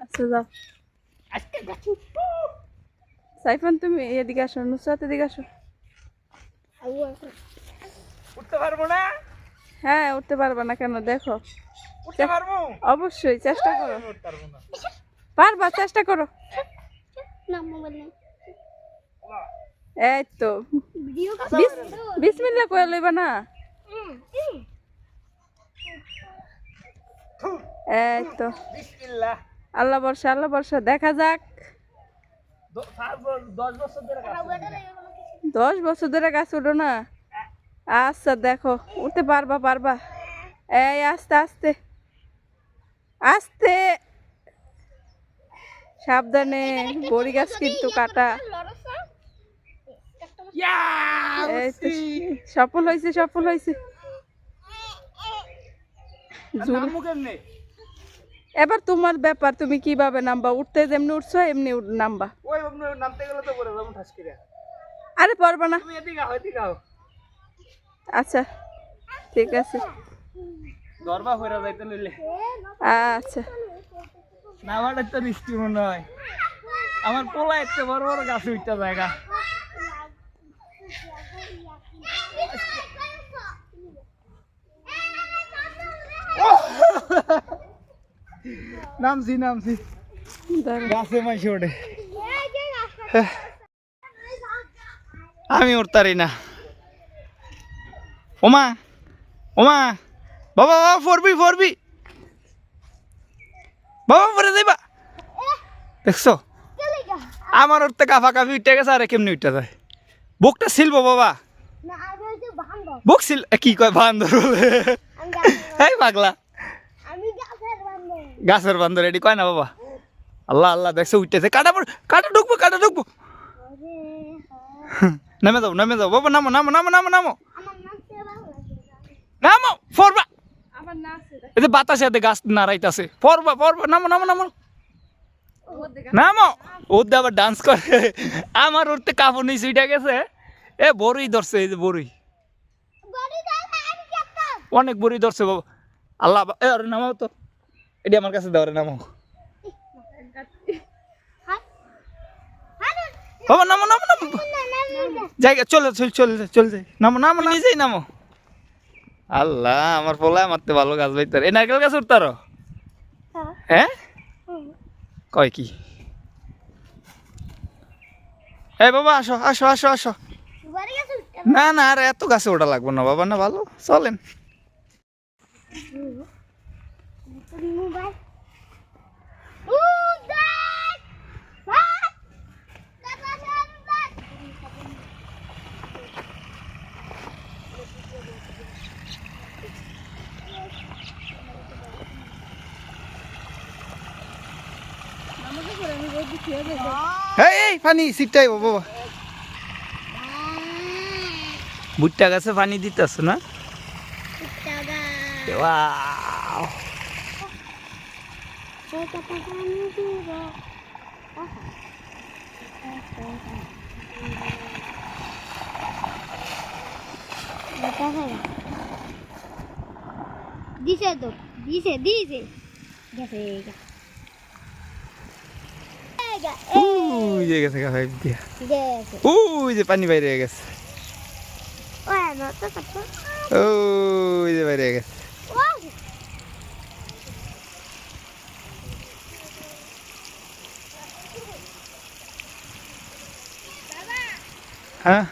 আচ্ছা যাও। সাইফান তুমি এদিকে আসো, নুসরাত এদিকে আসো। উঠতে পারবো না? হ্যাঁ উঠতে পারবে না কেন দেখো। উঠতে পারবো? অবশ্যই চেষ্টা করো। উঠতে পারবো না। পারবা, চেষ্টা করো। এই তো বিসমিল্লাহ কয়ে লইবা না। এই তো বিসমিল্লাহ। আল্লাহ বর্ষা, আল্লাহ বর্ষা, দেখা যাক। 10 বছর ধরে কাজ করি। 10 বছর ধরে গাছ উঠো না? আচ্ছা দেখো উঠতে পারবা, পারবা। এই আস্তে আস্তে আস্তে, সাবধানে, বড়ি গাছ কিন্তু কাটা। এই তো সফল হয়েছে, সফল হয়েছে। নামবো কেমনে? এবার তোমার ব্যাপার, তুমি কিভাবে নামবা। উঠতে যেমনি উঠছো এমনি নামবা। ওই নামতে গেলে তো পড়ে যাবো ঠাস করে। আরে পারবা না। তুমি এদিকে আও, এদিকে আও। আচ্ছা ঠিক আছে। দরবা হইরা যাইতে লইলে। আচ্ছা নামাটা তো রিস্কি মনে হয়। আমার পোলা এত বড় বড় গাছ উঠতে জায়গা। নামছি নামছি, দাঁড়াও। গাছে মাইছে ওঠে। আমি উঠতারি না। ওমা ওমা, বাবা বাবা ফরবি ফরবি, বাবা পরে যাইবা। দেখছো আমার উঠতে কাফা কাফি উঠে গেছে, আরে কেমনি উঠতে যায়। বুকটা ছিলবো বাবা, বুক ছিল কি কয় বান্দর বলে। এই পাগলা, গাছের বান্দর এটি কয় না বাবা। আল্লাহ আল্লাহ, দেখছো উঠতেছে। কাটা পড়, কাটা ঢুকবো, কাটা ঢুকবো। নেমে যাও বাবা, নামো নামো নামো নামো নামো নামো, ফরবা। আবার না আছে এই যে বাতাসে এতে গাছ নাড়াইতেছে, ফরবা ফরবা, নামো নামো নামো নামো। ওদের আবার ডান্স করে। আমার উঠতে কাপড় নিচে উঠে গেছে। এ বড়ই ধরছে, এই যে বড়ই, অনেক বড়ি ধরছে বাবা। আল্লাহ, এ আরে নামাও তো, এটি আমার কাছে দাও রে, নামো বাবা, নামো নামো নামো। জায়গা চলে চল চলে চলে যাই, নামো নামো, নিজেই নামো। আল্লাহ, আমার পোলায় মারতে ভালো গাছ বাইতে। এই নারকেল গাছ উঠতারো? হ্যাঁ কয় কি? এই বাবা আসো আসো আসো আসো। না না, আর এত গাছে ওঠা লাগবে না বাবা, না ভালো চলেন। এই পানি সিটটাই বাবা, ভুট্টা গাছে পানি দিতেছ না? ওয়াও, দিছে তো, দিছে দিছে গেছে উই যে গেছে পাইপ দিয়া, গেছে উই যে পানি বাইরে গেছে, ওই না তো কত ওই যে বাইরে গেছে। হ্যাঁ